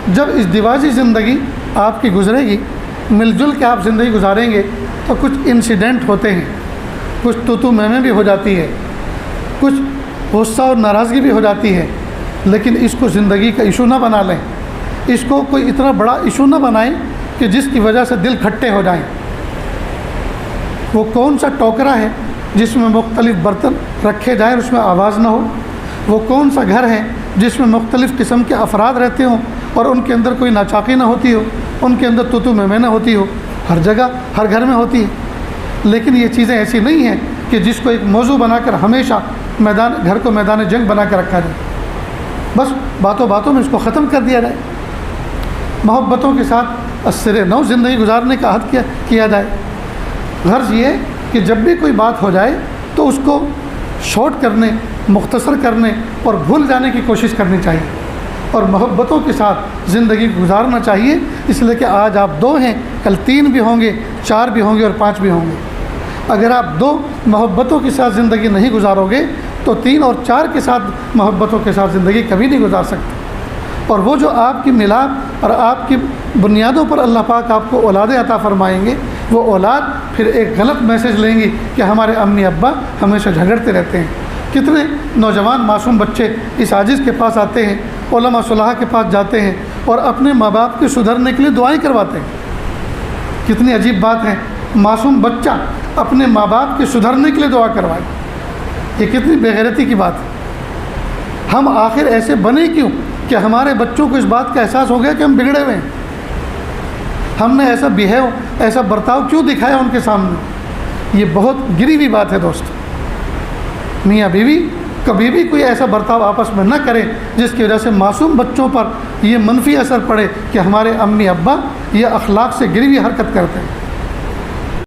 جب ازدواجی زندگی آپ کی گزرے گی، مل جل کے آپ زندگی گزاریں گے، تو کچھ انسیڈنٹ ہوتے ہیں، کچھ تو میں بھی ہو جاتی ہے، کچھ غصہ اور ناراضگی بھی ہو جاتی ہے، لیکن اس کو زندگی کا ایشو نہ بنا لیں، اس کو کوئی اتنا بڑا ایشو نہ بنائیں کہ جس کی وجہ سے دل کھٹے ہو جائیں۔ وہ کون سا ٹوکرا ہے جس میں مختلف برتن رکھے جائیں اور اس میں آواز نہ ہو؟ وہ کون سا گھر ہے جس میں مختلف قسم کے افراد رہتے ہوں اور ان کے اندر کوئی ناچاقی نہ ہوتی ہو، ان کے اندر تو میں نہ ہوتی ہو؟ ہر جگہ ہر گھر میں ہوتی ہے، لیکن یہ چیزیں ایسی نہیں ہیں کہ جس کو ایک موضوع بنا کر ہمیشہ گھر کو میدان جنگ بنا کر رکھا جائے، بس باتوں باتوں میں اس کو ختم کر دیا جائے۔ محبتوں کے ساتھ اسرِ نو زندگی گزارنے کا عہد کیا جائے۔ غرض یہ کہ جب بھی کوئی بات ہو جائے تو اس کو شارٹ کرنے، مختصر کرنے اور بھول جانے کی کوشش کرنی چاہیے، اور محبتوں کے ساتھ زندگی گزارنا چاہیے، اس لیے کہ آج آپ 2 ہیں، کل 3 بھی ہوں گے، 4 بھی ہوں گے اور 5 بھی ہوں گے۔ اگر آپ 2 محبتوں کے ساتھ زندگی نہیں گزارو گے تو 3 اور 4 کے ساتھ محبتوں کے ساتھ زندگی کبھی نہیں گزار سکتے۔ اور وہ جو آپ کی ملاپ اور آپ کی بنیادوں پر اللہ پاک آپ کو اولادیں عطا فرمائیں گے، وہ اولاد پھر ایک غلط میسج لیں گی کہ ہمارے امی ابا ہمیشہ جھگڑتے رہتے ہیں۔ کتنے نوجوان معصوم بچے اس عاجز کے پاس آتے ہیں، علماء صلاح کے پاس جاتے ہیں اور اپنے ماں باپ کے سدھرنے کے لیے دعائیں کرواتے ہیں۔ کتنی عجیب بات ہے، معصوم بچہ اپنے ماں باپ کے سدھرنے کے لیے دعا کروائے، یہ کتنی بے غیرتی کی بات ہے۔ ہم آخر ایسے بنے کیوں کہ ہمارے بچوں کو اس بات کا احساس ہو گیا کہ ہم بگڑے ہوئے ہیں؟ ہم نے ایسا برتاؤ کیوں دکھایا ان کے سامنے؟ یہ بہت گری ہوئی بات ہے دوست۔ میاں بیوی کبھی بھی کوئی ایسا برتاؤ آپس میں نہ کریں جس کی وجہ سے معصوم بچوں پر یہ منفی اثر پڑے کہ ہمارے امی ابا یہ اخلاق سے گری ہوئی حرکت کرتے ہیں۔